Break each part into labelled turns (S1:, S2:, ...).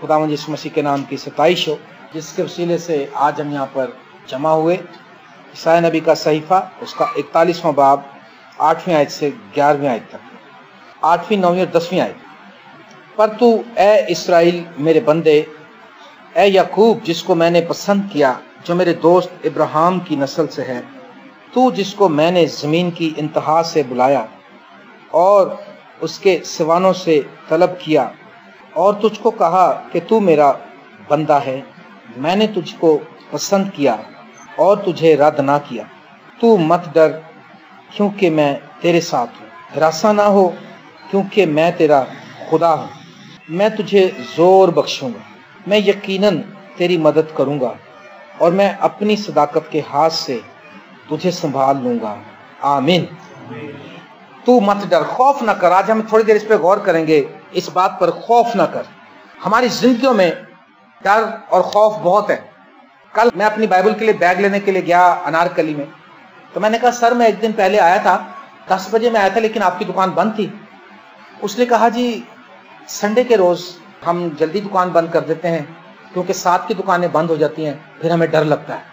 S1: खुदावंद यीशु मसीह के नाम की सताइश हो, जिसके वसीले से आज हम यहाँ पर जमा हुए। ईसाया नबी का सहीफा उसका 41वां बाब 8वीं आयत से 11वीं आयत तक, 8वीं 9वीं और 10वीं आयत। पर तू ए इस्राएल मेरे बंदे, ए याकूब जिसको मैंने पसंद किया, जो मेरे दोस्त इब्राहिम की नस्ल से है, तू जिसको मैंने ज़मीन की इंतहा से बुलाया और उसके सिवानों से तलब किया और तुझको कहा कि तू मेरा बंदा है, मैंने तुझको पसंद किया और तुझे रद्द ना किया। तू मत डर क्योंकि मैं तेरे साथ हूँ, हरासा ना हो क्योंकि मैं तेरा खुदा हूँ। मैं तुझे जोर बख्शूंगा, मैं यकीनन तेरी मदद करूंगा और मैं अपनी सदाकत के हाथ से तुझे संभाल लूंगा। आमीन। तू मत डर, खौफ ना कर। आज हम थोड़ी देर इस पर गौर करेंगे, इस बात पर, खौफ ना कर। हमारी जिंदगियों में डर और खौफ बहुत है। कल मैं अपनी बाइबल के लिए बैग लेने के लिए गया अनारकली में, तो मैंने कहा सर मैं एक दिन पहले आया था, 10 बजे मैं आया था लेकिन आपकी दुकान बंद थी। उसने कहा जी संडे के रोज हम जल्दी दुकान बंद कर देते हैं क्योंकि 7 की दुकानें बंद हो जाती हैं, फिर हमें डर लगता है।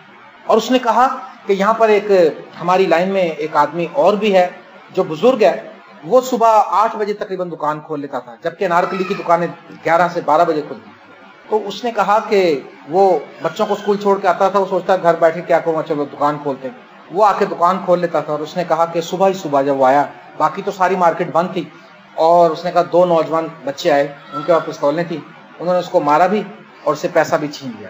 S1: और उसने कहा कि यहाँ पर एक हमारी लाइन में एक आदमी और भी है जो बुजुर्ग है, वो सुबह 8 बजे तकरीबन दुकान खोल लेता था, जबकि अनारकली की दुकानें 11 से 12 बजे खुलती। तो उसने कहा कि वो बच्चों को स्कूल छोड़ के आता था, वो सोचता घर बैठे क्या करूँगा, चलो दुकान खोलते हैं। वो आके दुकान खोल लेता था और उसने कहा कि सुबह ही सुबह जब वो आया, बाकी तो सारी मार्केट बंद थी, और उसने कहा 2 नौजवान बच्चे आए, उनके पास पिस्तौलें थी, उन्होंने उसको मारा भी और उससे पैसा भी छीन लिया।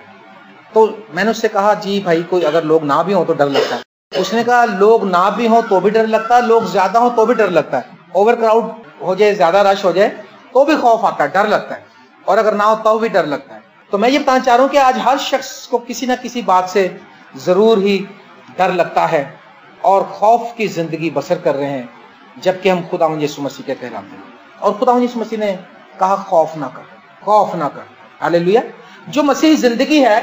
S1: तो मैंने उससे कहा जी भाई कोई अगर लोग ना भी हो तो डर लगता है। उसने कहा लोग ना भी हो तो भी डर लगता है, लोग ज्यादा हो तो भी डर लगता है, ओवर क्राउड हो जाए, ज्यादा रश हो जाए तो भी खौफ आता है, डर लगता है, और अगर ना हो तो भी डर लगता है। तो मैं ये बताना चाह रहा हूँ कि आज हर शख्स को किसी ना किसी बात से जरूर ही डर लगता है और खौफ की जिंदगी बसर कर रहे हैं, जबकि हम खुदावंद यीशु मसीह के कहलाते हैं। और खुदावंद यीशु मसीह ने कहा खौफ ना कर, खौफ ना कर। हालेलुया। जो मसीही जिंदगी है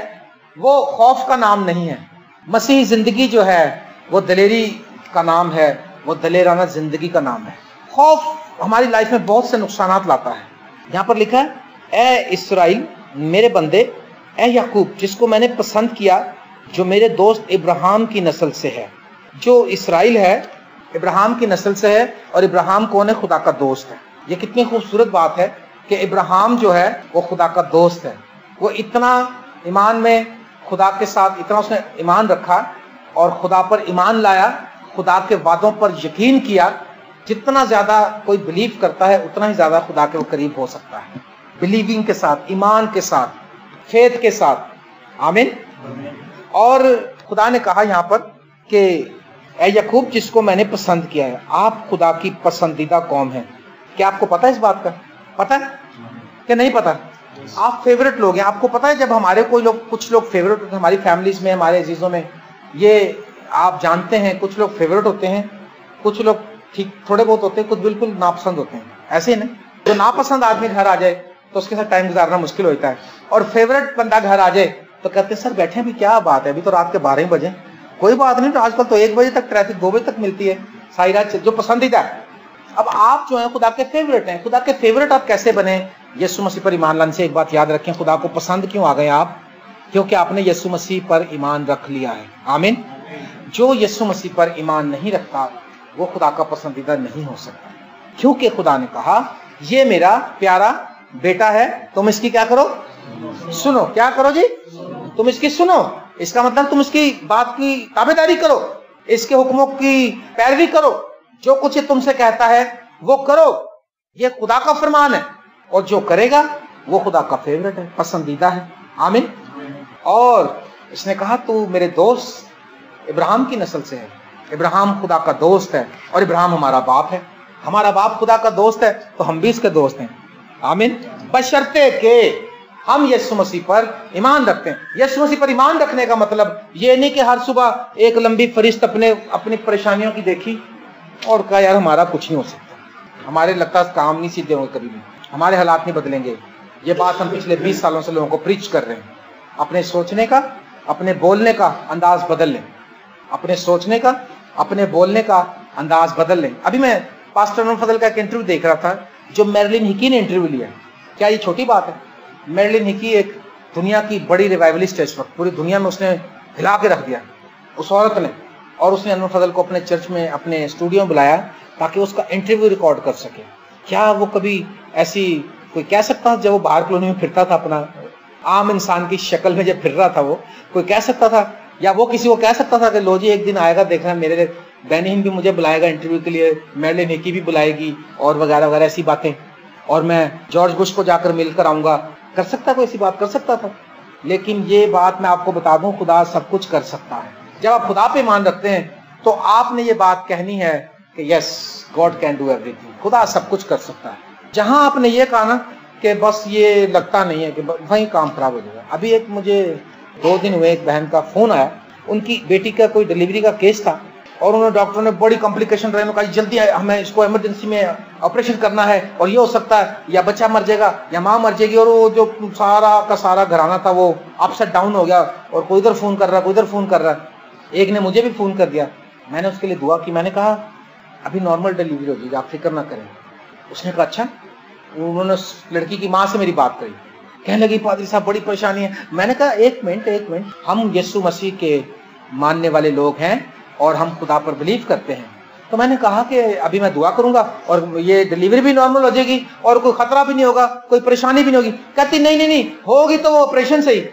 S1: वो खौफ का नाम नहीं है। मसीही जिंदगी जो है वो दलेरी का नाम है, वो दलेराना जिंदगी का नाम है। खौफ हमारी लाइफ में बहुत से नुकसान लाता है। यहाँ पर लिखा है ए इस्राएल मेरे बंदे, ए याकूब जिसको मैंने पसंद किया, जो मेरे दोस्त इब्राहिम की नस्ल से है। जो इस्राएल है इब्राहिम की नस्ल से है, और इब्राहिम कौन है? खुदा का दोस्त है। ये कितनी खूबसूरत बात है कि इब्राहिम जो है वो खुदा का दोस्त है। वो इतना ईमान में खुदा के साथ इतना उसने ईमान रखा और खुदा पर ईमान लाया, खुदा के वादों पर यकीन किया। जितना ज्यादा कोई बिलीव करता है उतना ही ज्यादा खुदा के वो करीब हो सकता है, बिलीविंग के साथ, ईमान के साथ, फेथ के साथ। आमीन। और खुदा ने कहा यहाँ पर कि ए याकूब जिसको मैंने पसंद किया है। आप खुदा की पसंदीदा कौम है। क्या आपको पता है इस बात का? पता है कि नहीं पता? आप फेवरेट लोग हैं। आपको पता है जब हमारे कोई लोग, कुछ लोग फेवरेट होते हैं हमारी फैमिलीज में, हमारे अजीजों में, ये आप जानते हैं कुछ लोग फेवरेट होते हैं, कुछ लोग ठीक थोड़े बहुत होते हैं, कुछ बिल्कुल नापसंद होते हैं। ऐसे ही ना, जो नापसंद आदमी घर आ जाए तो उसके साथ टाइम गुजारना मुश्किल होता है, और फेवरेट बंदा घर आ जाए तो कहते हैं सर बैठे भी क्या बात है, अभी तो रात के 12 बजे, कोई बात नहीं, तो आजकल तो 1 बजे तक ट्रैफिक, 2 बजे तक मिलती है सारी रात, जो पसंदीदा है। अब आप जो है खुदा के फेवरेट हैं। खुदा के फेवरेट आप कैसे बने? यीशु मसीह पर ईमान लाने से। एक बात याद रखें, खुदा को पसंद क्यों आ गए आप? क्योंकि आपने यीशु मसीह पर ईमान रख लिया है। आमीन। जो यीशु मसीह पर ईमान नहीं रखता वो खुदा का पसंदीदा नहीं हो सकता, क्योंकि खुदा ने कहा ये मेरा प्यारा बेटा है, तुम इसकी क्या करो? सुनो। क्या करो जी? तुम इसकी सुनो। इसका मतलब तुम इसकी बात की ताबेदारी करो, इसके हुक्मों की पैरवी करो, जो कुछ ये तुमसे कहता है वो करो। ये खुदा का फरमान है, और जो करेगा वो खुदा का फेवरेट है, पसंदीदा है। आमीन। और इसने कहा तू मेरे दोस्त इब्राहिम की नस्ल से है। इब्राहिम खुदा का दोस्त है और इब्राहिम हमारा बाप है। हमारा बाप खुदा का दोस्त है तो हम भी इसके दोस्त हैं। आमीन। बशर्ते के हम यीशु मसीह पर ईमान रखते हैं। यीशु मसीह पर ईमान रखने का मतलब ये नहीं कि हर सुबह एक लंबी फरिश्त अपनी परेशानियों की देखी और कहा यार हमारा कुछ नहीं हो सकता, हमारे लगता काम नहीं सीधे होंगे, कभी भी हमारे हालात नहीं बदलेंगे। ये बात हम पिछले 20 सालों से लोगों को प्रीच कर रहे हैं। अपने सोचने का, अपने बोलने का अंदाज बदल लें। अपने सोचने का, अपने बोलने का अंदाज बदल लें। अभी मैं पास्टर नूर फजल का एक इंटरव्यू देख रहा था जो मैरिलिन हिकी ने इंटरव्यू लिया। क्या ये छोटी बात है? मेरलिन हिकी एक दुनिया की बड़ी रिवाइवलिस्ट है इस वक्त, पूरी दुनिया में उसने हिला के रख दिया उस औरत ने। और उसने अनवर फजल को अपने चर्च में, अपने स्टूडियो में बुलाया ताकि उसका इंटरव्यू रिकॉर्ड कर सके। क्या वो कभी ऐसी कोई कह सकता था, जब वो बाहर कॉलोनी में फिरता था अपना आम इंसान की शक्ल में जब फिर रहा था, वो कोई कह सकता था, या वो किसी को कह सकता था कि लो जी एक दिन आएगा, देखना मेरे बेनिहिम भी मुझे बुलाएगा इंटरव्यू के लिए, मेरलिन हिकी भी बुलाएगी और वगैरह वगैरह ऐसी बातें, और मैं जॉर्ज बुश को जाकर मिलकर आऊंगा। कर सकता, कोई ऐसी बात कर सकता था? लेकिन ये बात मैं आपको बता दूं, खुदा सब कुछ कर सकता है। जब आप खुदा पे ईमान रखते हैं तो आपने ये बात कहनी है कि yes God can do everything, खुदा सब कुछ कर सकता है। जहां आपने ये कहा ना कि बस ये लगता नहीं है कि वहीं काम खराब हो जाएगा। अभी एक मुझे 2 दिन हुए एक बहन का फोन आया, उनकी बेटी का कोई डिलीवरी का केस था और उन्होंने डॉक्टर ने बड़ी कॉम्प्लिकेशन रहे, कहा जल्दी हमें इसको इमरजेंसी में ऑपरेशन करना है और ये हो सकता है या बच्चा मर जाएगा या माँ मर जाएगी। और वो जो सारा का सारा घराना था वो अपसेट डाउन हो गया और कोई इधर फोन कर रहा है, कोई इधर फोन कर रहा है। एक ने मुझे भी फोन कर दिया, मैंने उसके लिए दुआ की, मैंने कहा अभी नॉर्मल डिलीवरी हो जाएगी, आप फिक्र ना करें। उसने कहा अच्छा। उन्होंने लड़की की माँ से मेरी बात करी, कहने लगी पादरी साहब बड़ी परेशानी है। मैंने कहा एक मिनट, हम यीशु मसीह के मानने वाले लोग हैं और हम खुदा पर बिलीव करते हैं, तो मैंने कहा कि अभी मैं दुआ करूंगा और ये डिलीवरी भी नॉर्मल हो जाएगी और कोई खतरा भी नहीं होगा, कोई परेशानी भी नहीं होगी। कहती नहीं होगी तो वो ऑपरेशन से ही,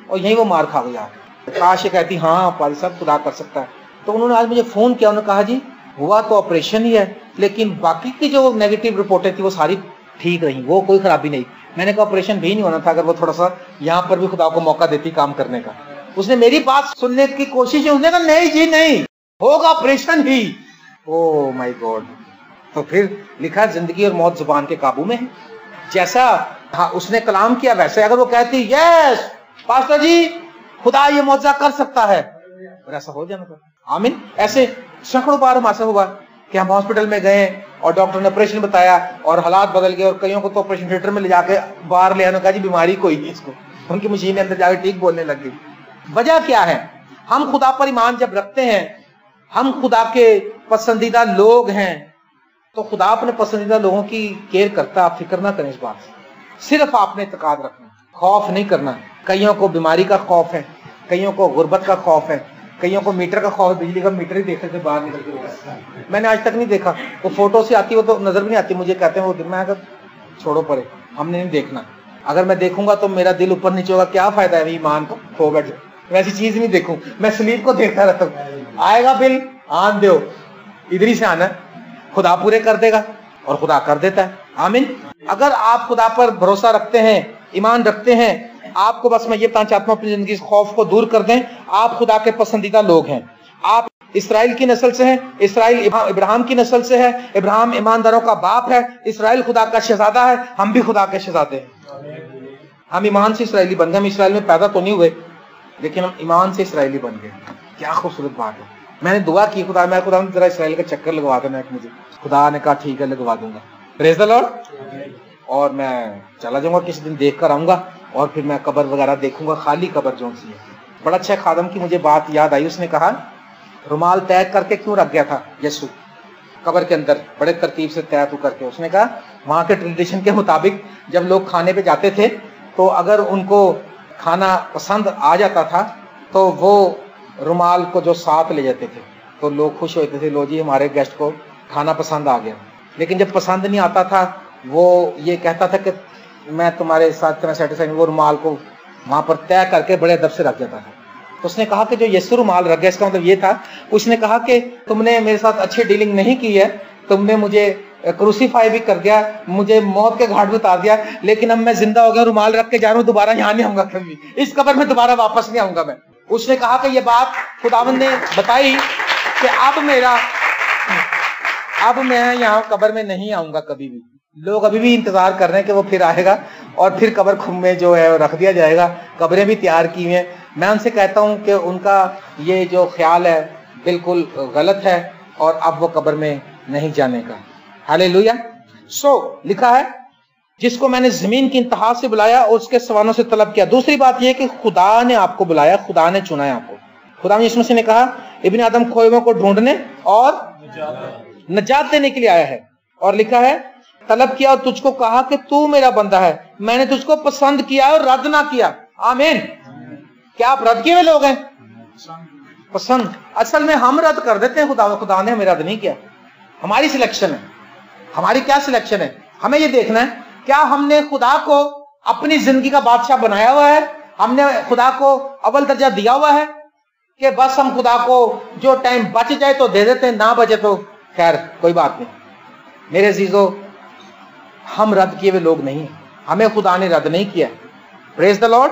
S1: और यही वो मार खा गया। काश ये कहती हाँ पादरी साहब खुदा कर सकता है। तो उन्होंने आज मुझे फोन किया, उन्होंने कहा जी हुआ तो ऑपरेशन ही है लेकिन बाकी की जो नेगेटिव रिपोर्टें थी वो सारी ठीक रही, वो कोई खराबी नहीं। मैंने कहा ऑपरेशन भी नहीं होना था अगर वो थोड़ा सा यहाँ पर भी खुदा को मौका देती काम करने का। उसने मेरी बात सुनने की कोशिश की, उसने कहा नहीं जी नहीं, होगा operation he. Oh my God. तो फिर लिखा जिंदगी और मौत जुबान के काबू में है। जैसा हाँ उसने कलाम किया वैसे अगर वो कहती यस पास्टर जी खुदा ये मौजज़ा कर सकता है, और ऐसा हो जाना था। आमीन। ऐसे सैकड़ों बार हमारे हुआ कि हम हॉस्पिटल में गए और डॉक्टर ने ऑपरेशन बताया और हालात बदल गए और कईयों को तो ऑपरेशन थिएटर में ले जाके बाहर ले आने, कहा जी बीमारी कोई नहीं, इसको उनकी मशीन के अंदर जाकर ठीक बोलने लग गई। वजह क्या है? हम खुदा पर ईमान जब रखते हैं, हम खुदा के पसंदीदा लोग हैं, तो खुदा अपने पसंदीदा लोगों की केयर करता। आप फिक्र ना करें इस बात से, सिर्फ आपने इत्काद रखना, खौफ नहीं करना। कईयों को बीमारी का खौफ है, कईयों को गुर्बत का खौफ है, कईयों को मीटर का खौफ, बिजली का मीटर ही देखने से बाहर निकल के मैंने आज तक नहीं देखा। वो फोटो से आती, वो तो नजर भी नहीं आती। मुझे कहते हैं वो, मैं अगर छोड़ो परे, हमने नहीं देखना। अगर मैं देखूंगा तो मेरा दिल ऊपर नीचे होगा, क्या फायदा है ईमान को खो बैठे, वैसी चीज नहीं देखूं, मैं स्लीप को देखता रहता हूँ। आएगा बिल आन दो, इधर ही से आना, खुदा पूरे कर देगा और खुदा कर देता है। आमीन। अगर आप खुदा पर भरोसा रखते हैं, ईमान रखते हैं, आपको बस मैं ये बताना चाहता हूं अपनी जिंदगी से खौफ को दूर कर दें। आप खुदा के पसंदीदा लोग हैं। आप इसराइल की नस्ल से हैं, इसराइल इब्राहिम की नस्ल से है, इब्राहिम ईमानदारों का बाप है, इसराइल खुदा का शहजादा है, हम भी खुदा के शहजादे हैं। हम ईमान से इसराइली बन गए। हम इसराइल में पैदा तो नहीं हुए लेकिन हम ईमान से इसराइली बन गए। क्या खूबसूरत बात है। मैंने दुआ की खुदा जरा इसराइल का चक्कर लगवा देना एक मुझे। खुदा ने कहा ठीक है लगवा दूंगा। Praise the Lord. और मैं चला जाऊंगा, किसी दिन देख कर आऊंगा और फिर मैं कब्र वगैरह देखूंगा, खाली कब्र जो सी है। बड़ा अच्छा खादम की मुझे बात याद आई। उसने कहा रुमाल तय करके क्यों रख गया था यीशु कब्र के अंदर, बड़े तरतीब से तय तो करके। उसने कहा वहां के ट्रेडिशन के मुताबिक जब लोग खाने पे जाते थे तो अगर उनको खाना पसंद आ जाता था तो वो रुमाल को जो साथ ले जाते थे तो लोग खुश होते थे, लो जी हमारे गेस्ट को खाना पसंद आ गया। लेकिन जब पसंद नहीं आता था वो ये कहता था कि मैं तुम्हारे साथ इतना सेटिस्फाइड, वो रुमाल को वहां पर तय करके बड़े अदब से रख जाता था। तो उसने कहा कि जो यीशु रुमाल रख गया, इसका मतलब ये था, उसने कहा कि तुमने मेरे साथ अच्छी डीलिंग नहीं की है, तुमने मुझे क्रूसीफाई भी कर दिया, मुझे मौत के घाट में उतार दिया, लेकिन अब मैं जिंदा हो गया, रुमाल रख के जा रहा हूं, दोबारा यहाँ नहीं आऊंगा कभी, इस कब्र में दोबारा वापस नहीं आऊंगा मैं। उसने कहा कि ये बात खुदावंद ने बताई कि अब मैं यहाँ कब्र में नहीं आऊंगा कभी भी। लोग अभी भी इंतजार कर रहे हैं कि वो फिर आएगा और फिर कब्र खुम में जो है रख दिया जाएगा। कब्रें भी तैयार की हैं। मैं उनसे कहता हूं कि उनका ये जो ख्याल है बिल्कुल गलत है और अब वो कब्र में नहीं जाने का। हालेलुया। लिखा है जिसको मैंने जमीन की इंतहा से बुलाया और उसके सवानों से तलब किया। दूसरी बात यह कि खुदा ने आपको बुलाया, खुदा ने चुना है आपको। खुदा ने यीशु मसीह ने कहा इब्ने आदम खोए हुओं को ढूंढने और नजात देने के लिए आया है। और लिखा है तलब किया और तुझको कहा कि तू मेरा बंदा है, मैंने तुझको पसंद किया और रद्द ना किया। आमीन। क्या आप रद्द किए हुए लोग हैं? पसंद। असल में हम रद्द कर देते हैं, खुदा ने हमें रद्द नहीं किया। हमारी सिलेक्शन है। हमारी क्या सिलेक्शन है? हमें ये देखना है क्या हमने खुदा को अपनी जिंदगी का बादशाह बनाया हुआ है, हमने खुदा को अव्वल दर्जा दिया हुआ है, कि बस हम खुदा को जो टाइम बच जाए तो दे देते हैं, ना बचे तो खैर कोई बात नहीं। मेरे अजीजों, हम रद्द किए हुए लोग नहीं, हमें खुदा ने रद्द नहीं किया। Praise the Lord.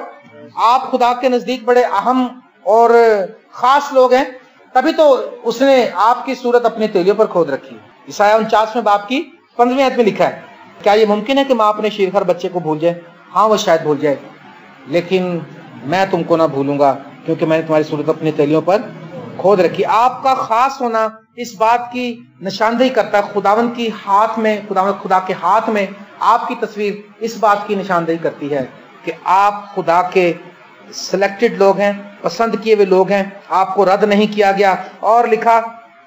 S1: आप खुदा के नजदीक बड़े अहम और खास लोग हैं, तभी तो उसने आपकी सूरत अपनी तेलियों पर खोद रखी है। ईसाया 49वें बाब की 15वीं आयत में लिखा है, क्या ये मुमकिन है कि माँ अपने शीरखर बच्चे को भूल जाए? हाँ, वो शायद भूल जाए, लेकिन मैं तुमको ना भूलूंगा, क्योंकि मैंने तुम्हारी सूरत अपनी तेलियों पर खोद रखी। आपका खास होना इस बात की निशानदेही करता है, खुदावंद की हाथ में, खुदा के हाथ में आपकी तस्वीर इस बात की निशानदेही करती है कि आप खुदा के सिलेक्टेड लोग हैं, पसंद किए हुए लोग हैं, आपको रद्द नहीं किया गया। और लिखा,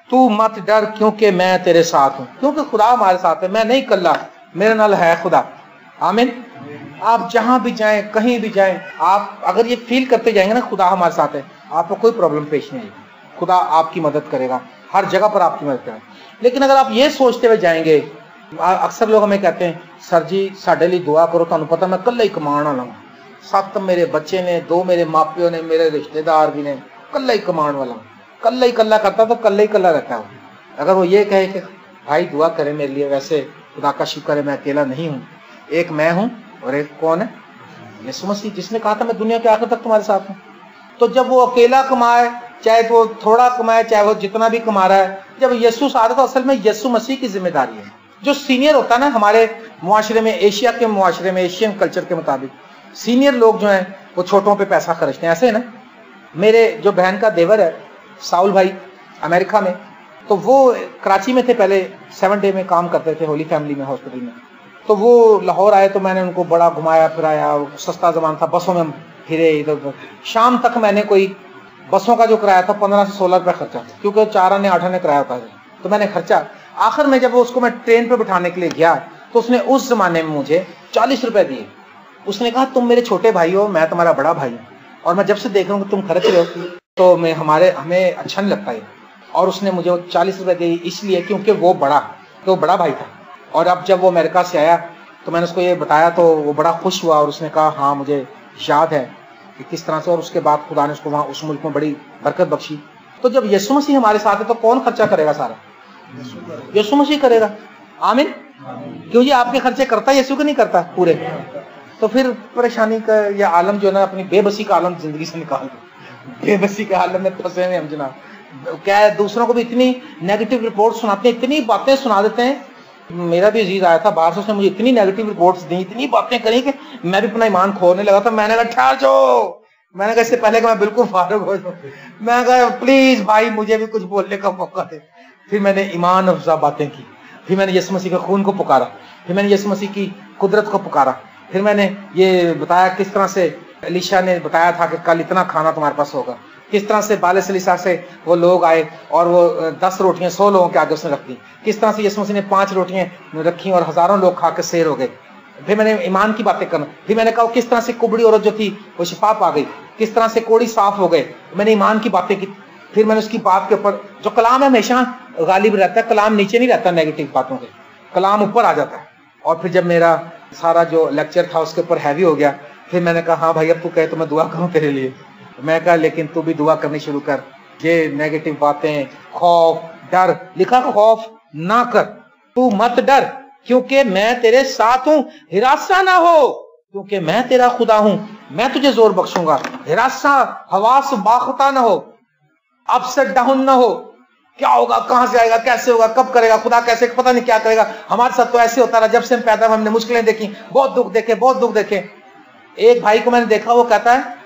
S1: तू मत डर क्योंकि मैं तेरे साथ हूं। क्योंकि खुदा हमारे साथ है, मैं नहीं कल्ला, मेरे नाल है खुदा। आमीन। आप जहां भी जाएं, कहीं भी जाएं, आप अगर ये फील करते जाएंगे ना खुदा हमारे साथ है, आपको कोई प्रॉब्लम पेश नहीं आएगी। खुदा आपकी मदद करेगा, हर जगह पर आपकी मदद करेगा। लेकिन अगर आप ये सोचते हुए जाएंगे, अक्सर लोग हमें कहते हैं, सर जी साडे लिए दुआ करो, तुहानू पता मैं कल्ला ही कमाण वाला हूं, 7 मेरे बच्चे ने, 2 मेरे मापियों ने, मेरे रिश्तेदार भी ने, कल्ला ही कमाण वाला हूं। कल्ला ही कल्ला करता तो कल्ला ही कल्ला रहता है। अगर वो ये कहे कि भाई दुआ करे मेरे लिए, वैसे खुदा का शुक्र है मैं अकेला नहीं हूं, एक मैं हूं और एक कौन है? यीशु मसीह, जिसने कहा था मैं दुनिया के आखिर तक तुम्हारे साथ हूं। तो जब वो अकेला कमाए, चाहे वो थोड़ा कमाए, चाहे वो जितना भी कमा रहा है, जब यीशु साथ है तो असल में यीशु मसीह की जिम्मेदारी है। जो सीनियर होता है ना हमारे मुआशरे में, एशिया के मुआशरे में, एशियन कल्चर के मुताबिक सीनियर लोग जो हैं वो छोटों पे पैसा खर्चते हैं। ऐसे है ना, मेरे जो बहन का देवर है साउल भाई, अमेरिका में, तो वो कराची में थे पहले, 7 डे में काम करते थे होली फैमिली में, हॉस्पिटल में। तो वो लाहौर आए तो मैंने उनको बड़ा घुमाया फिराया, सस्ता जमान था, बसों में फिरे इधर उधर। शाम तक मैंने कोई बसों का जो किराया था 15 से 16 रुपये खर्चा, क्योंकि 4 आने 8 आने किराया होता है, तो मैंने खर्चा। आखिर में जब उसको मैं ट्रेन पे बिठाने के लिए गया तो उसने उस जमाने में मुझे 40 रुपए दिए। उसने कहा तुम मेरे छोटे भाई हो, मैं तुम्हारा बड़ा भाई हूँ, और मैं जब से देख रहा हूँ कि तुम खर्च रहे हो तो हमें अच्छा नहीं लगता है। और उसने मुझे 40 रुपए दिए इसलिए क्योंकि वो बड़ा भाई था। और अब जब वो अमेरिका से आया तो मैंने उसको ये बताया तो वो बड़ा खुश हुआ और उसने कहा हाँ मुझे याद है कि किस तरह से, और उसके बाद खुदा ने उसको वहाँ उस मुल्क में बड़ी बरकत बख्शी। तो जब यीशु मसीह हमारे साथ है तो कौन खर्चा करेगा? सारा यीशु मसीह करेगा। आमीन। क्यों? ये आपके खर्चे करता है, यीशु को नहीं करता पूरे। तो फिर परेशानी का या आलम जो है ना, अपनी बेबसी का आलम जिंदगी से निकाल दो। बेबसी के आलम में फंसे हुए हम जनाब। क्या है, दूसरों को भी इतनी नेगेटिव रिपोर्ट सुनाते हैं, इतनी बातें सुना देते हैं। मेरा भी अजीज आया था बाहर से, उसने मुझे इतनी नेगेटिव रिपोर्ट्स दी, इतनी बातें करी कि मैं भी अपना ईमान खोने लगा था। मैंने कहा ठहर जाओ, मैंने कहा इससे पहले कि मैं बिल्कुल फारूक हो जाऊं, मैं कहा प्लीज भाई मुझे भी कुछ बोलने का मौका दे। फिर मैंने ईमान अफजा बातें की, फिर मैंने यीशु मसीह के खून को पुकारा, फिर मैंने यीशु मसीह की कुदरत को पुकारा, फिर मैंने ये बताया किस तरह से एलिशा ने बताया था कि कल इतना खाना तुम्हारे पास होगा, किस तरह से बाले सलीसा से वो लोग आए और वो 10 रोटियां 100 लोगों के आगे उसने रख दी, किस तरह से यीशु मसीह ने 5 रोटियां रखी और हजारों लोग खा के सैर हो गए। फिर मैंने ईमान की बातें करना, फिर मैंने कहा किस तरह से कुबड़ी औरत जो थी वो शिफा पा गई, किस तरह से कोड़ी साफ हो गए। मैंने ईमान की बातें की। फिर मैंने उसकी बात के ऊपर, जो कलाम है हमेशा गालिब रहता है, कलाम नीचे नहीं रहता नेगेटिव बातों के, कलाम ऊपर आ जाता है। और फिर जब मेरा सारा जो लेक्चर था उसके ऊपर हैवी हो गया, फिर मैंने कहा हाँ भाई अब तू कहे तो मैं दुआ करूं तेरे लिए। मैं कहा लेकिन तू भी दुआ करनी शुरू कर। ये नेगेटिव बातें, खौफ, डर, लिखा खौफ ना कर, तू मत डर क्योंकि मैं तेरे साथ हूं, हिरासा ना हो क्योंकि मैं तेरा खुदा हूं, मैं तुझे जोर बख्शूंगा। हिरासा, हवास बाखता ना हो, अपसेट डाउन ना हो, क्या होगा, कहां से आएगा, कैसे होगा, कब करेगा, खुदा कैसे, पता नहीं क्या करेगा। हमारे साथ तो ऐसे होता रहा, जब से हम पैदा हुए हमने मुश्किलें देखी, बहुत दुख देखे। एक भाई को मैंने देखा, वो कहता है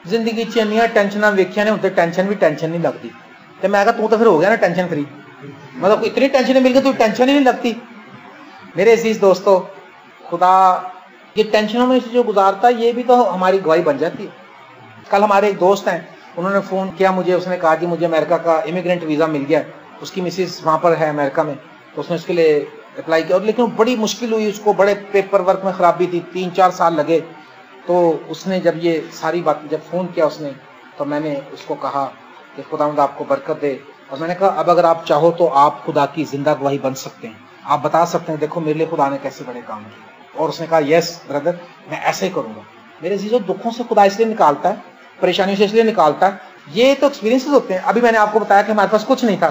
S1: जिंदगी च इन्नियां टेंशनां वेखियां ने, उते टेंशन नहीं लगती। तो मैं कहा तू तो फिर हो गया ना टेंशन फ्री, मतलब इतनी टेंशन मिल गई तू टेंशन ही नहीं लगती। मेरे अजीज दोस्तों, खुदा ये टेंशनों में जो गुजारता है ये भी तो हमारी गवाही बन जाती है। कल हमारे एक दोस्त हैं, उन्होंने फोन किया मुझे, उसने कहा कि मुझे अमेरिका का इमिग्रेंट वीजा मिल गया, उसकी मिसिस वहां पर है अमेरिका में, तो उसने उसके लिए अप्लाई किया, और लेकिन बड़ी मुश्किल हुई उसको, बड़े पेपर वर्क में खराबी थी, 3-4 साल लगे। तो उसने जब ये सारी बात, जब फ़ोन किया उसने, तो मैंने उसको कहा कि खुदावंद आपको बरकत दे। और मैंने कहा अब अगर आप चाहो तो आप खुदा की जिंदा गवाही बन सकते हैं, आप बता सकते हैं देखो मेरे लिए खुदा ने कैसे बड़े काम किए। और उसने कहा यस ब्रदर, मैं ऐसे ही करूँगा। मेरे अजीजों, दुखों से खुदा इसलिए निकालता है, परेशानियों से इसलिए निकालता है, ये तो एक्सपीरियंसेस होते हैं। अभी मैंने आपको बताया कि हमारे पास कुछ नहीं था,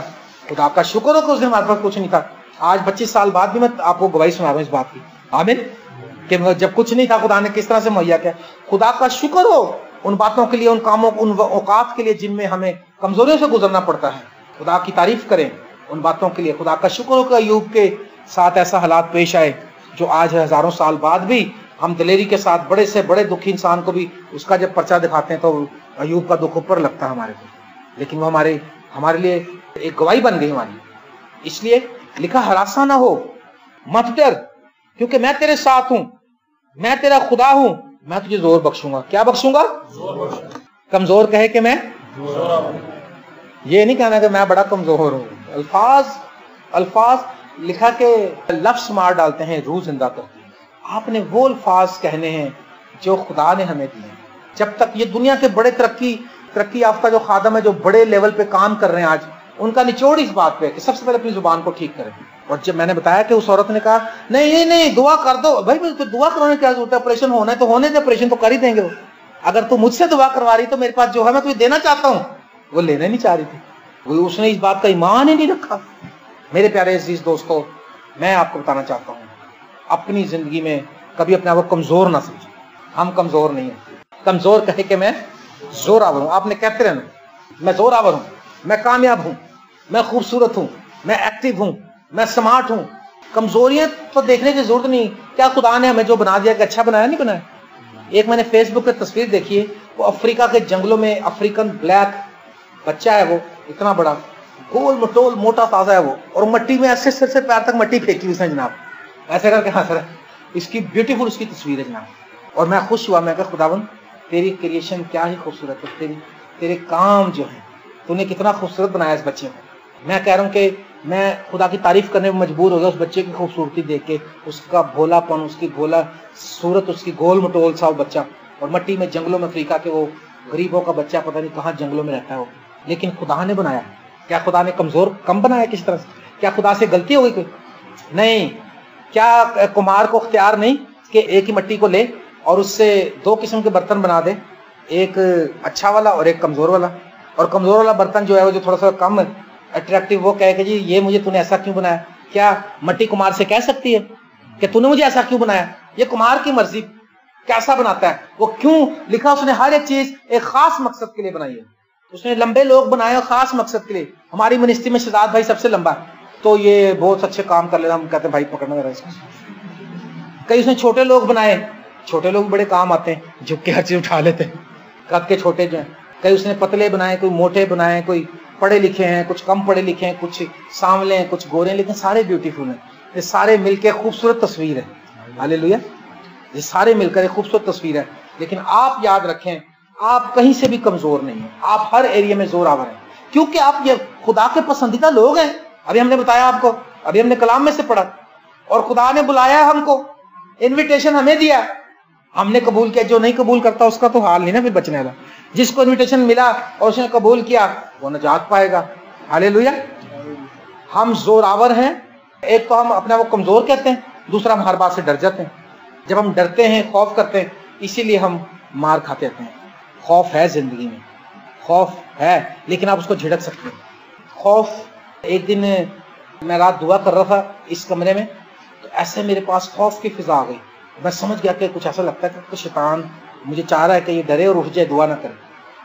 S1: खुदा का शुक्र हो कि उस दिन हमारे पास कुछ नहीं था। आज 25 साल बाद भी मैं आपको गवाही सुना रहा हूँ इस बात की, आमीन, कि जब कुछ नहीं था खुदा ने किस तरह से मुहैया किया। खुदा का शुक्र हो उन बातों के लिए, उन कामों, उन औकात के लिए जिनमें हमें कमजोरियों से गुजरना पड़ता है। खुदा की तारीफ करें उन बातों के लिए। खुदा का शुक्र हो कि अय्यूब के साथ ऐसा हालात पेश आए जो आज हजारों साल बाद भी हम दिलेरी के साथ बड़े से बड़े दुखी इंसान को भी उसका जब पर्चा दिखाते हैं तो अय्यूब का दुख ऊपर लगता है हमारे को, लेकिन वो हमारे लिए एक गवाही बन गई हमारी। इसलिए लिखा हरासा ना हो, मत डर, क्योंकि मैं तेरे साथ हूं, मैं तेरा खुदा हूं, मैं तुझे जोर बख्शूंगा। क्या बख्शूंगा? कमजोर कहे कि मैं, ये नहीं कहना कि मैं बड़ा कमजोर हूं। अल्फाज लिखा के लफ्ज मार डालते हैं, रूह जिंदा करते हैं। आपने वो अल्फाज कहने हैं जो खुदा ने हमें दिए। जब तक ये दुनिया के बड़े तरक्की याफ्ता जो खादम है, जो बड़े लेवल पे काम कर रहे हैं आज, उनका निचोड़ इस बात पे है कि सबसे पहले अपनी जुबान को ठीक करें। और जब मैंने बताया कि उस औरत ने कहा नहीं दुआ कर दो, भाई तो दुआ करवाने की क्या जरूरत है, ऑपरेशन होना है तो होने दे, ऑपरेशन तो कर ही देंगे वो। अगर तू मुझसे दुआ करवा रही तो मेरे पास जो है मैं तुझे देना चाहता हूँ। वो लेना नहीं चाह रही थी, वो उसने इस बात का ईमान ही नहीं रखा। मेरे प्यारे अजीज दोस्तों, मैं आपको बताना चाहता हूँ, अपनी जिंदगी में कभी अपने आप को कमजोर ना समझे। हम कमजोर नहीं है। कमजोर कहे कि मैं जोरावर हूं। आपने कहते रहना मैं जोरावर हूं, मैं कामयाब हूं, मैं खूबसूरत हूं, मैं एक्टिव हूं, मैं स्मार्ट हूं। कमजोरियां तो देखने की जरूरत नहीं। क्या खुदा ने हमें जो बना दिया कि अच्छा बनाया? नहीं बनाया। एक मैंने फेसबुक पे तस्वीर देखी है, वो अफ्रीका के जंगलों में अफ्रीकन ब्लैक बच्चा है, वो इतना बड़ा गोल मटोल मोटा ताजा है वो, और मट्टी में ऐसे सिर से पैर तक मट्टी फेंकी उसने जनाब, ऐसे करके। हाँ सर, इसकी ब्यूटीफुल उसकी तस्वीर है जनाब। और मैं खुश हुआ, मैं कहा खुदावन तेरी क्रिएशन क्या ही खूबसूरत है, तेरे काम जो है, तूने कितना खूबसूरत बनाया इस बच्चे को। मैं कह रहा हूँ कि मैं खुदा की तारीफ करने में मजबूर हो गया उस बच्चे की खूबसूरती देख के, उसका भोलापन, उसकी भोला सूरत, उसकी गोल मटोल सा वो बच्चा, और मट्टी में जंगलों में अफ्रीका के वो गरीबों का बच्चा, पता नहीं कहाँ जंगलों में रहता है वो, लेकिन खुदा ने बनाया। क्या खुदा ने कमजोर कम बनाया किस तरह से? क्या खुदा से गलती हो गई कोई? नहीं। क्या कुम्हार को अख्तियार नहीं कि एक ही मट्टी को ले और उससे दो किस्म के बर्तन बना दे, एक अच्छा वाला और एक कमजोर वाला, और कमजोर वाला बर्तन जो है वो जो थोड़ा सा कम अट्रैक्टिव, वो कहे कि जी ये मुझे तूने ऐसा क्यों बनाया? क्या मट्टी कुम्हार से कह सकती है कि तूने मुझे ऐसा क्यों बनाया? ये कुम्हार की मर्जी, कैसा बनाता है वो। क्यों लिखा? उसने हर एक चीज एक खास मकसद के लिए बनाई है। उसने लंबे लोग बनाए खास मकसद के लिए। हमारी मिनिस्ट्री में शहजाद भाई सबसे लंबा है, तो ये बहुत अच्छे काम कर लेना, हम कहते हैं भाई पकड़ना जरा इसको। कई उसने छोटे लोग बनाए, छोटे लोग बड़े काम आते हैं, झुक के हर चीज उठा लेते हैं, कद के छोटे जो हैं। कई उसने पतले बनाए, कोई मोटे बनाए, कोई पढ़े लिखे हैं, कुछ कम पढ़े लिखे हैं, कुछ सांवले हैं, कुछ गोरे हैं, लेकिन सारे ब्यूटीफुल हैं। ये सारे मिलकर खूबसूरत तस्वीर है। हालेलुया। ये सारे मिलकर एक खूबसूरत तस्वीर है। लेकिन आप याद रखें, आप कहीं से भी कमजोर नहीं है, आप हर एरिया में जोरावर हैं, क्योंकि आप ये खुदा के पसंदीदा लोग हैं। अभी हमने बताया आपको, अभी हमने कलाम में से पढ़ा, और खुदा ने बुलाया हमको, इनविटेशन हमें दिया, हमने कबूल किया। जो नहीं कबूल करता उसका तो हाल नहीं ना फिर बचने वाला। जिसको इनविटेशन मिला और उसने कबूल किया वो नजात पाएगा। हालेलुया। हम जोरावर हैं। एक तो हम अपने आप को कमजोर कहते हैं, दूसरा हम हर बात से डर जाते हैं। जब हम डरते हैं, खौफ करते हैं, इसीलिए हम मार खाते रहते हैं। खौफ है जिंदगी में, खौफ है, लेकिन आप उसको झिड़क सकते हैं। खौफ, एक दिन मैं रात दुआ कर रहा था इस कमरे में, तो ऐसे मेरे पास खौफ की फिजा आ गई। मैं समझ गया कि कुछ ऐसा लगता है कि तो शैतान मुझे चाह रहा है कि ये डरे और उठ जाए, दुआ ना करे।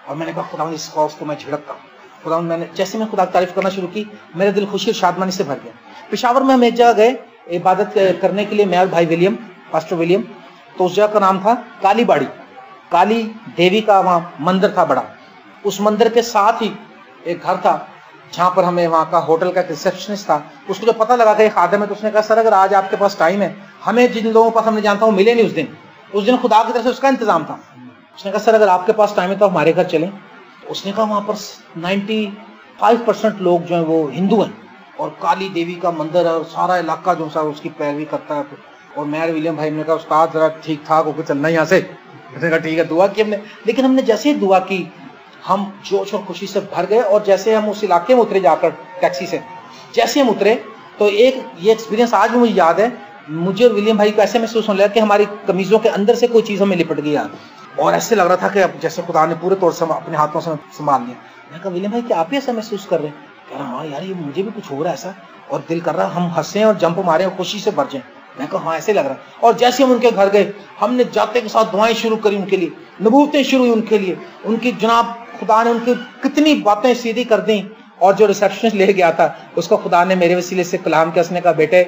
S1: और मैंने कहा खुदा इस खौफ को मैं झिड़कता हूँ। खुदा मैंने जैसे मैं खुदा की तारीफ करना शुरू की, मेरा दिल खुशी और शादमानी से भर गया। पेशावर में हम एक जगह गए इबादत करने के लिए, मैं और भाई विलियम, पास्टर विलियम। तो उस जगह का नाम था काली बाड़ी, काली देवी का वहाँ मंदिर था बड़ा। उस मंदिर के साथ ही एक घर था जहाँ पर हमें वहाँ का होटल का रिसेप्शनिस्ट था। उसको जो पता लगा कि खादम है, तो उसने कहा सर अगर आज आपके पास टाइम है, हमें जिन लोगों के पास हमने जानता हूँ मिले नहीं उस दिन खुदा की तरफ से उसका इंतजाम था। उसने कहा सर अगर आपके पास टाइम है तो हमारे घर चलें। तो उसने कहा वहाँ पर 95% लोग जो हैं वो हिंदू हैं, और काली देवी का मंदिर है और सारा इलाका जो सा उसकी पैरवी करता है। और मैं विलियम भाई ने कहा उस्ताद जरा ठीक ठाक होकर चलना यहाँ से। उसने कहा ठीक है, दुआ की हमने। लेकिन हमने जैसे ही दुआ की हम जोश और खुशी से भर गए। और जैसे हम उस इलाके में उतरे जाकर टैक्सी से, जैसे हम उतरे तो एक ये एक्सपीरियंस आज भी मुझे याद है। मुझे और विलियम भाई को ऐसे महसूस होने लगा कि हमारी कमीजों के अंदर से कोई चीज़ हमें लिपट गई यार, और ऐसे लग रहा था कि अब जैसे खुदा ने पूरे तौर से अपने हाथों से संभाल लिया। मैंने कहा विलियम भाई क्या आप ही ऐसा महसूस कर रहे हैं? कह रहा हाँ यार ये मुझे भी कुछ हो रहा है ऐसा, और दिल कर रहा हम हंसें और जंप मारें और खुशी से भर जाएं। मैं कहा हाँ ऐसे लग रहा है। और जैसे हम उनके घर गए हमने जाते के साथ दुआएं शुरू करी उनके लिए, नबूवतें शुरू हुई उनके लिए। उनकी जनाब खुदा ने उनकी कितनी बातें सीधी कर दी। और जो रिसेप्शनिस्ट ले गया था उसको खुदा ने मेरे वसीले से कलाम किया। उसने कहा बेटे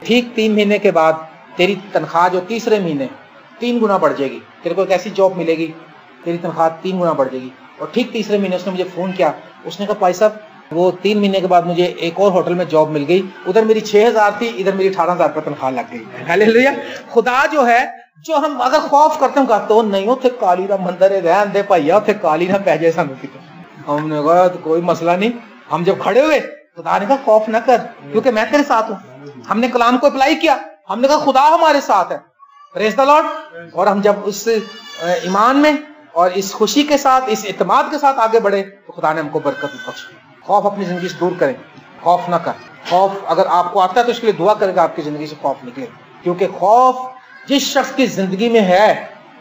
S1: ठीक 3 महीने के बाद तेरी तनख्वाह जो तीसरे महीने 3 गुना बढ़ जाएगी, तेरे को एक ऐसी जॉब मिलेगी तेरी तनख्वाह 3 गुना बढ़ जाएगी। और ठीक तीसरे महीने उसने मुझे फ़ोन किया। उसने कहा भाई साहब वो 3 महीने के बाद मुझे एक और होटल में जॉब मिल गई, उधर मेरी 6,000 थी, इधर मेरी 18,000 रुपये तनख्वाह लग गई। हालेलुया। खुदा जो है जो हम अगर खौफ करते हैं कहते हो नहीं उथे काली ना मंदिर है रहन दे भाइया उथे काली ना पै जाए सानू किते। हमने कहा तो कोई मसला नहीं। हम जब खड़े हुए खुदा ने कहा खौफ ना कर क्योंकि मैं तेरे साथ हूँ। हमने कलाम को अप्लाई किया, हमने कहा खुदा हमारे साथ है। Praise the Lord. और हम जब उस ईमान में और इस खुशी के साथ इस इत्मीनान के साथ आगे बढ़े तो खुदा ने हमको बरकत बख्शी। खौफ अपनी जिंदगी से दूर करें, खौफ ना कर। खौफ अगर आपको आता है तो इसके लिए दुआ करेगा आपकी जिंदगी से खौफ निकले। क्योंकि खौफ जिस शख्स की जिंदगी में है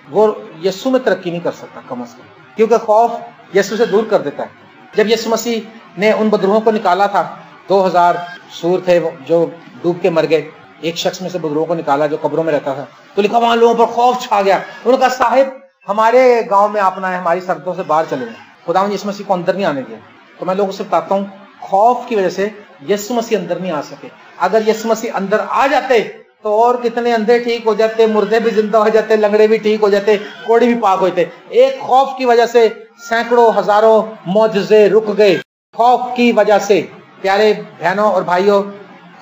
S1: वो यीशु में तरक्की नहीं कर सकता कम से कम, क्योंकि खौफ यीशु से दूर कर देता है। जब यीशु मसीह ने उन बदरूहों को निकाला था, 2000 सूर थे जो डूब के मर गए, एक शख्स में से बदरूहों को निकाला जो कब्रों में रहता था, तो लिखा वहां लोगों पर खौफ छा गया। उन्होंने कहा साहिब हमारे गांव में आप ना है, हमारी सरहदों से बाहर चले जाए। खुदा ने यीशु मसीह को अंदर नहीं आने दिया। तो मैं लोगों से बताता हूँ खौफ की वजह से यीशु मसीह अंदर नहीं आ सके। अगर यीशु मसीह अंदर आ जाते तो और कितने अंधे ठीक हो जाते, मुर्दे भी जिंदा हो जाते, लंगड़े भी ठीक हो जाते, कोढ़ी भी पाक होते। एक खौफ की वजह से सैकड़ों हजारों मौजज़े रुक गए। खौफ की वजह से प्यारे बहनों और भाइयों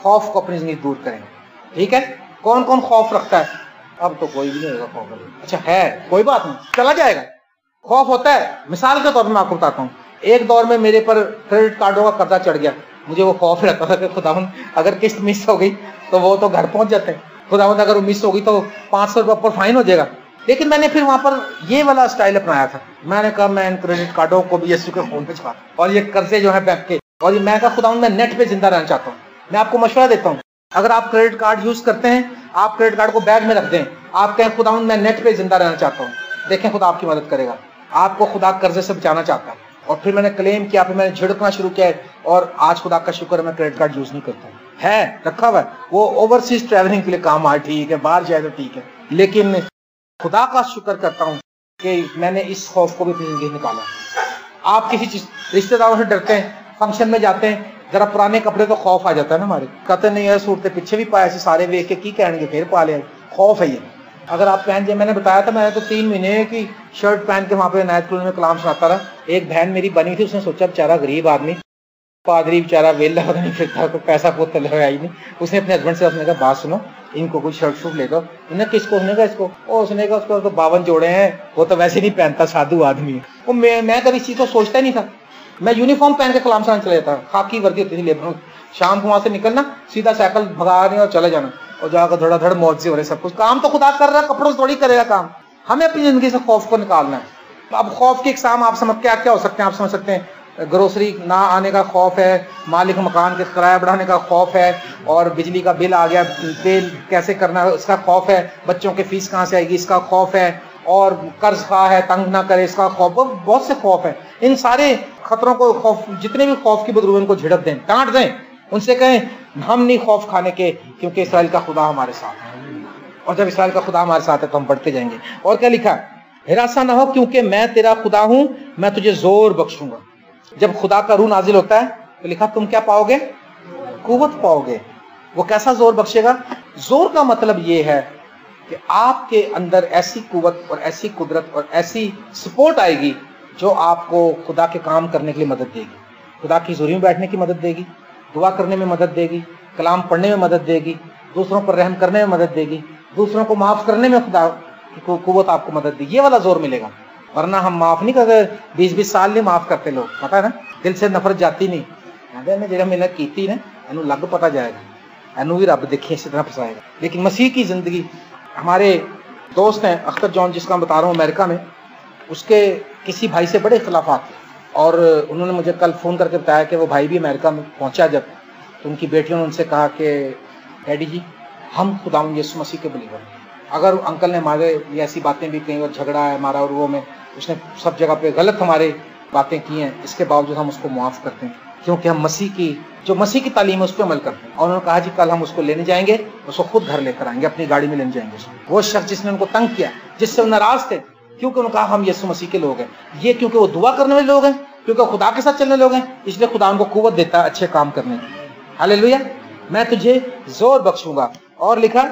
S1: खौफ को अपनी जिंदगी दूर करें। ठीक है। कौन कौन खौफ रखता है? अब तो कोई भी नहीं होगा खौफ। अच्छा है कोई बात नहीं, चला जाएगा। खौफ होता है। मिसाल के तौर पर मैं आपको बताता हूँ, एक दौर में मेरे पर क्रेडिट कार्डों का कर्जा चढ़ गया। मुझे वो खौफ रहता था कि खुदावंद अगर किस्त मिस हो गई तो वो तो घर पहुंच जाते हैं, खुदावंद अगर वो मिस हो गई तो 500 रुपये पर फाइन हो जाएगा। लेकिन मैंने फिर वहां पर ये वाला स्टाइल अपनाया था। मैंने कहा मैं इन क्रेडिट कार्डों को भी यीशु के फोन पे छुपा और ये कर्जे जो है बैंक के, और मैं कहा खुदावंद मैं नेट पे जिंदा रहना चाहता हूँ। मैं आपको मशवरा देता हूँ अगर आप क्रेडिट कार्ड यूज करते हैं आप क्रेडिट कार्ड को बैग में रख दें, आप कहें खुदावंद मैं नेट पे जिंदा रहना चाहता हूँ, देखें खुदा आपकी मदद करेगा। आपको खुदा कर्जे से बचाना चाहता है। और फिर मैंने क्लेम किया, फिर मैंने झिड़कना शुरू किया और आज खुदा का शुक्र है मैं क्रेडिट कार्ड यूज नहीं करता हूँ। है रखा हुआ है, वो ओवरसीज ट्रैवलिंग के लिए काम आए, ठीक है, बाहर जाए तो ठीक है। लेकिन खुदा का शुक्र करता हूँ कि मैंने इस खौफ को भी अपनी जिंदगी निकाला। आप किसी चीज रिश्तेदारों से डरते हैं, फंक्शन में जाते हैं, जरा पुराने कपड़े तो खौफ आ जाता है ना हमारे, कहते नहीं है सूरते पीछे भी पाया सारे वेख के की कहेंगे फिर पा लिया। खौफ है ये। अगर आप पहन जाए, मैंने बताया था मैंने तो 3 महीने की शर्ट पहन के वहां पे नायत कॉलोनी में कलाम सुनाता रहा। एक बहन मेरी बनी थी, उसने सोचा बेचारा गरीब आदमी, पादरी बेचारा वेला पता नहीं फिरता, कोई पैसा पोत लगाया ही नहीं। उसने अपने हस्बैंड से उसने कहा बात सुनो इनको कोई शर्ट शूट ले दो। उन्हें किसको? उसने कहा इसको। ओ उसने कहा उसको तो 52 जोड़े हैं, वो तो वैसे नहीं पहनता, साधु आदमी है वो। मैं कभी इस चीज को सोचता ही नहीं था। मैं यूनिफॉर्म पहन के कलाम सुनाने चला जाता, खाकी वर्दी होती थी लेबर। शाम को वहां से निकलना, सीधा साइकिल भगा रहे और चले जाना, और जाकर धड़ाधड़ मौज से हो रहे सब कुछ। काम तो खुदा कर रहा है, कपड़ों से थोड़ी करेगा काम। हमें अपनी जिंदगी से खौफ को निकालना है। अब खौफ की इकसाम आप समझ क्या क्या हो सकते हैं? आप समझ सकते हैं ग्रोसरी ना आने का खौफ है, मालिक मकान के किराया बढ़ाने का खौफ है, और बिजली का बिल आ गया, बिल कैसे करना है इसका खौफ है, बच्चों की फीस कहाँ से आएगी इसका खौफ है, और कर्ज खा है तंग ना करे इसका खौफ। बहुत से खौफ है। इन सारे खतरों को, खौफ जितने भी खौफ की बदरूबन को झिड़क दें, डांट दें, उनसे कहें हम नहीं खौफ खाने के, क्योंकि इसराइल का खुदा हमारे साथ है। और जब इसराइल का खुदा हमारे साथ है तो हम बढ़ते जाएंगे। और क्या लिखा? हिरासा ना हो क्योंकि मैं तेरा खुदा हूं, मैं तुझे जोर बख्शूंगा। जब खुदा का रूह नाजिल होता है तो लिखा तुम क्या पाओगे? कुव्वत पाओगे। वो कैसा जोर बख्शेगा? जोर का मतलब ये है कि आपके अंदर ऐसी कुव्वत और ऐसी कुदरत और ऐसी सपोर्ट आएगी जो आपको खुदा के काम करने के लिए मदद देगी, खुदा की हुजूरी में बैठने की मदद देगी, दुआ करने में मदद देगी, कलाम पढ़ने में मदद देगी, दूसरों पर रहम करने में मदद देगी, दूसरों को माफ करने में खुदा की कुव्वत आपको मदद देगी। ये वाला जोर मिलेगा। वरना हम माफ नहीं करते, 20-20 साल नहीं माफ करते लोग, पता है ना, दिल से नफरत जाती नहीं। जरा मेहनत की ना इनू लग पता जाएगा, इनू भी रब देखिए इसी तरह फसाएगा। लेकिन मसीह की जिंदगी, हमारे दोस्त हैं अख्तर जॉन जिसका मैं बता रहा हूँ अमेरिका में, उसके किसी भाई से बड़े इख्तलाफात थे और उन्होंने मुझे कल फ़ोन करके बताया कि वो भाई भी अमेरिका में पहुंचा जब, तो उनकी बेटियों ने उनसे कहा कि डैडी जी हम खुदावंद यीशु मसीह के बिलीवर हैं। अगर अंकल ने हमारे ये ऐसी बातें भी कहीं और झगड़ा है हमारा और वो में उसने सब जगह पे गलत हमारे बातें की हैं, इसके बावजूद हम उसको माफ़ करते हैं क्योंकि हम मसीह की तालीम है उस पर अमल करते हैं। और उन्होंने कहा जी कल हम उसको लेने जाएंगे, उसको खुद घर लेकर आएंगे, अपनी गाड़ी में लेने जाएंगे उसको। वो शख्स जिसने उनको तंग किया, जिससे वो नाराज थे, क्योंकि उन्होंने कहा हम यीशु मसीह के लोग हैं, ये क्योंकि वो दुआ करने वाले लोग हैं, क्योंकि खुदा के साथ चलने लोग हैं, इसलिए खुदा उनको कुव्वत देता है अच्छे काम करने की। हालेलुया। मैं तुझे जोर बख्शूंगा, और लिखा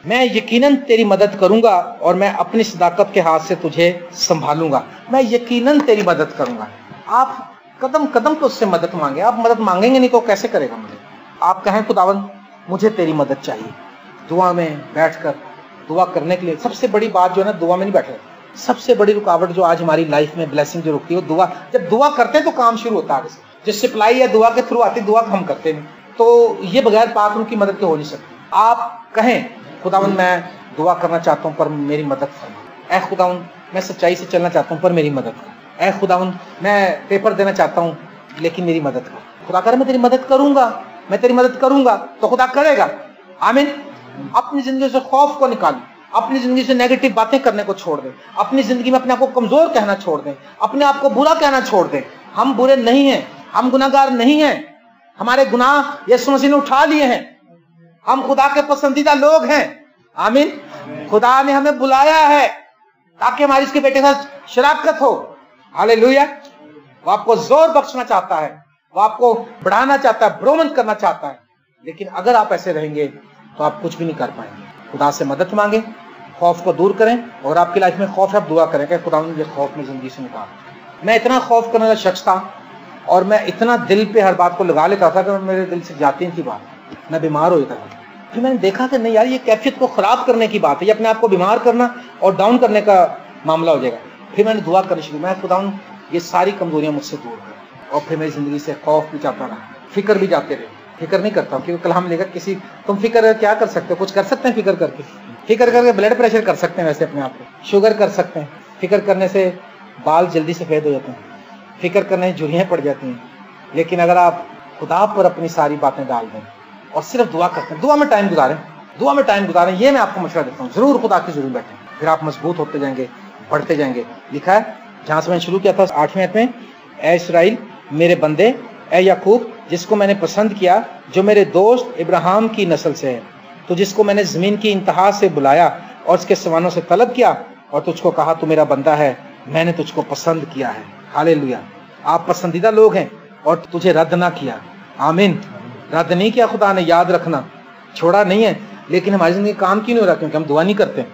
S1: मैं यकीनन तेरी मदद करूंगा और मैं अपनी सदाकत के हाथ से तुझे संभालूंगा। मैं यकीनन तेरी मदद करूंगा। आप कदम कदम पे उससे मदद मांगे। आप मदद मांगेंगे नहीं तो कैसे करेगा मदद? आप कहें खुदावंद मुझे तेरी मदद चाहिए। दुआ में बैठकर दुआ करने के लिए सबसे बड़ी बात जो है ना, दुआ में नहीं बैठे। सबसे बड़ी रुकावट जो आज हमारी लाइफ में ब्लेसिंग जो रुकती है वो दुआ। जब दुआ करते हैं तो काम शुरू होता है आगे से। जो सप्लाई है दुआ के थ्रू आती, दुआ हम करते नहीं, तो ये बगैर पाक रूह की मदद के हो नहीं सकती। आप कहें खुदावंद मैं दुआ करना चाहता हूँ पर मेरी मदद फरमा। ऐ खुदावंद मैं सच्चाई से चलना चाहता हूँ पर मेरी मदद कर। ऐ खुदावंद मैं पेपर देना चाहता हूँ लेकिन मेरी मदद कर। खुदा करे मैं तेरी मदद करूंगा, मैं तेरी मदद करूंगा तो खुदा करेगा। आमीन। अपनी जिंदगी से खौफ को निकालें, अपनी जिंदगी से नेगेटिव बातें करने को छोड़ दें, अपनी जिंदगी में अपने आप को कमजोर कहना छोड़ दें, अपने आप को बुरा कहना छोड़ दें। हम बुरे नहीं हैं, हम गुनाहगार नहीं हैं, हमारे गुनाह यीशु मसीह ने उठा लिए हैं, हम खुदा के पसंदीदा लोग हैं। आमीन। खुदा ने हमें बुलाया है ताकि हमारी इसके बेटे के साथ शराकत हो। हालेलुया। वो आपको जोर बख्शना चाहता है, वो आपको बढ़ाना चाहता है, ब्रोमन करना चाहता है। लेकिन अगर आप ऐसे रहेंगे तो आप कुछ भी नहीं कर पाएंगे। खुदा से मदद मांगे, खौफ को दूर करें, और आपकी लाइफ में खौफ है आप दुआ करें कि खुदा मुझे खौफ में जिंदगी से निकाल। मैं इतना खौफ करने वाला शख्स था और मैं इतना दिल पे हर बात को लगा लेता था कि मेरे दिल से जाती थी बात, मैं बीमार हो जाता था। फिर मैंने देखा कि नहीं यार ये कैफियत को खराब करने की बात है, ये अपने आप को बीमार करना और डाउन करने का मामला हो जाएगा। फिर मैंने दुआ करनी शुरू, मैं खुदा ये सारी कमजोरियां मुझसे दूर कर। और फिर मेरी जिंदगी से खौफ भी जाता रहा, फिक्र भी जाते रहे। फिक्र नहीं करता क्योंकि कल हम लेकर किसी, तुम फिक्र क्या कर सकते हो? कुछ कर सकते हैं फिक्र करके? फिक्र करके ब्लड प्रेशर कर सकते हैं, वैसे अपने आप को शुगर कर सकते हैं। फिक्र करने से बाल जल्दी सफेद हो जाते हैं, फिक्र करने से झुर्रियां पड़ जाती हैं। लेकिन अगर आप खुदा पर अपनी सारी बातें डाल दें और सिर्फ दुआ करते हैं, दुआ में टाइम गुजारें, दुआ में टाइम गुजारें, ये मैं आपको मशवरा देता हूँ। जरूर खुदा की जरूर बैठें, फिर आप मजबूत होते जाएंगे, बढ़ते जाएंगे। लिखा है जहां से मैंने शुरू किया था 8वें आयत में, ए इस्राएल मेरे बंदे, ए याकूब जिसको मैंने पसंद किया, जो मेरे दोस्त इब्राहिम की नस्ल से है, तो जिसको मैंने जमीन की इंतहा से बुलाया और उसके सवानों से तलब किया और तुझको कहा तू मेरा बंदा है, मैंने तुझको पसंद किया है। हालेलुया। आप पसंदीदा लोग हैं और तुझे रद्द ना किया। आमीन। रद्द नहीं किया खुदा ने, याद रखना, छोड़ा नहीं है। लेकिन हमारी जिंदगी काम क्यों नहीं हो रहा? क्योंकि हम दुआ नहीं करते।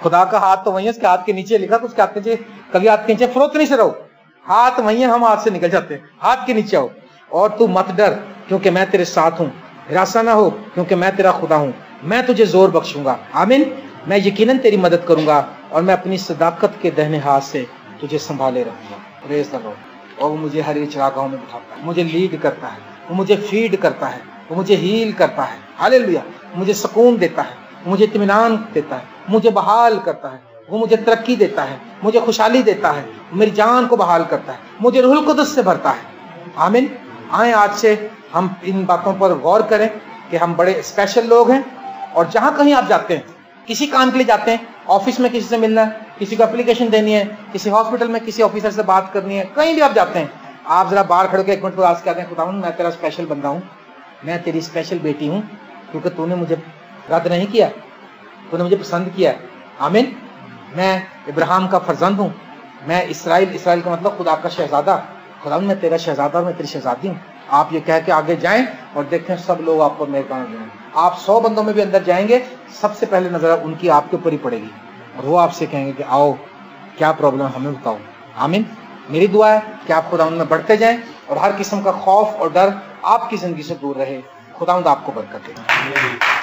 S1: खुदा का हाथ तो वही है, उसके हाथ के नीचे लिखा, उसके हाथ के नीचे, कभी हाथ के नीचे फरोत नहीं से रहो, हाथ वही है, हम हाथ से निकल जाते हैं। हाथ के नीचे आओ। और तू मत डर क्योंकि मैं तेरे साथ हूँ, निराशा ना हो क्योंकि मैं तेरा खुदा हूँ, मैं तुझे जोर बख्शूंगा। आमीन। मैं यकीनन तेरी मदद करूंगा और मैं अपनी सदाकत के दाहिने हाथ से तुझे संभाले रखूंगा। Praise the Lord. और वो मुझे हरी चरागाहों में बिठाता है, मुझे लीड करता है, वो मुझे फीड करता है, वो मुझे हील करता है। हालेलुया। मुझे सुकून देता है, मुझे इत्मीनान देता है, मुझे बहाल करता है, वो मुझे तरक्की देता है, मुझे खुशहाली देता है, मेरी जान को बहाल करता है, मुझे रूहुल कुदस से भरता है। आमीन। आए आज से हम इन बातों पर गौर करें कि हम बड़े स्पेशल लोग हैं। और जहां कहीं आप जाते हैं, किसी काम के लिए जाते हैं, ऑफिस में किसी से मिलना है, किसी को एप्लीकेशन देनी है, किसी हॉस्पिटल में किसी ऑफिसर से बात करनी है, कहीं भी आप जाते हैं, आप जरा बाहर खड़े के 1 मिनट को आवाज कहते हैं खुदा मैं तेरा स्पेशल बंदा हूँ, मैं तेरी स्पेशल बेटी हूँ, क्योंकि तूने मुझे रद्द नहीं किया, तूने मुझे पसंद किया। आमीन। मैं इब्राहिम का फर्जंद हूँ, मैं इसराइल का मतलब खुदा का शहजादा, खुदा मैं तेरा शहजादा, मैं तेरी शहजादी हूँ। आप ये कह के आगे जाएं और देखें सब लोग आपको मेहरबान हो जाएंगे। आप 100 बंदों में भी अंदर जाएंगे, सबसे पहले नजर उनकी आपके ऊपर ही पड़ेगी और वो आपसे कहेंगे कि आओ क्या प्रॉब्लम हमें बताओ। आमीन। मेरी दुआ है कि आप खुदा में बढ़ते जाएं और हर किस्म का खौफ और डर आपकी जिंदगी से दूर रहे। खुदा आपको बरकत दे।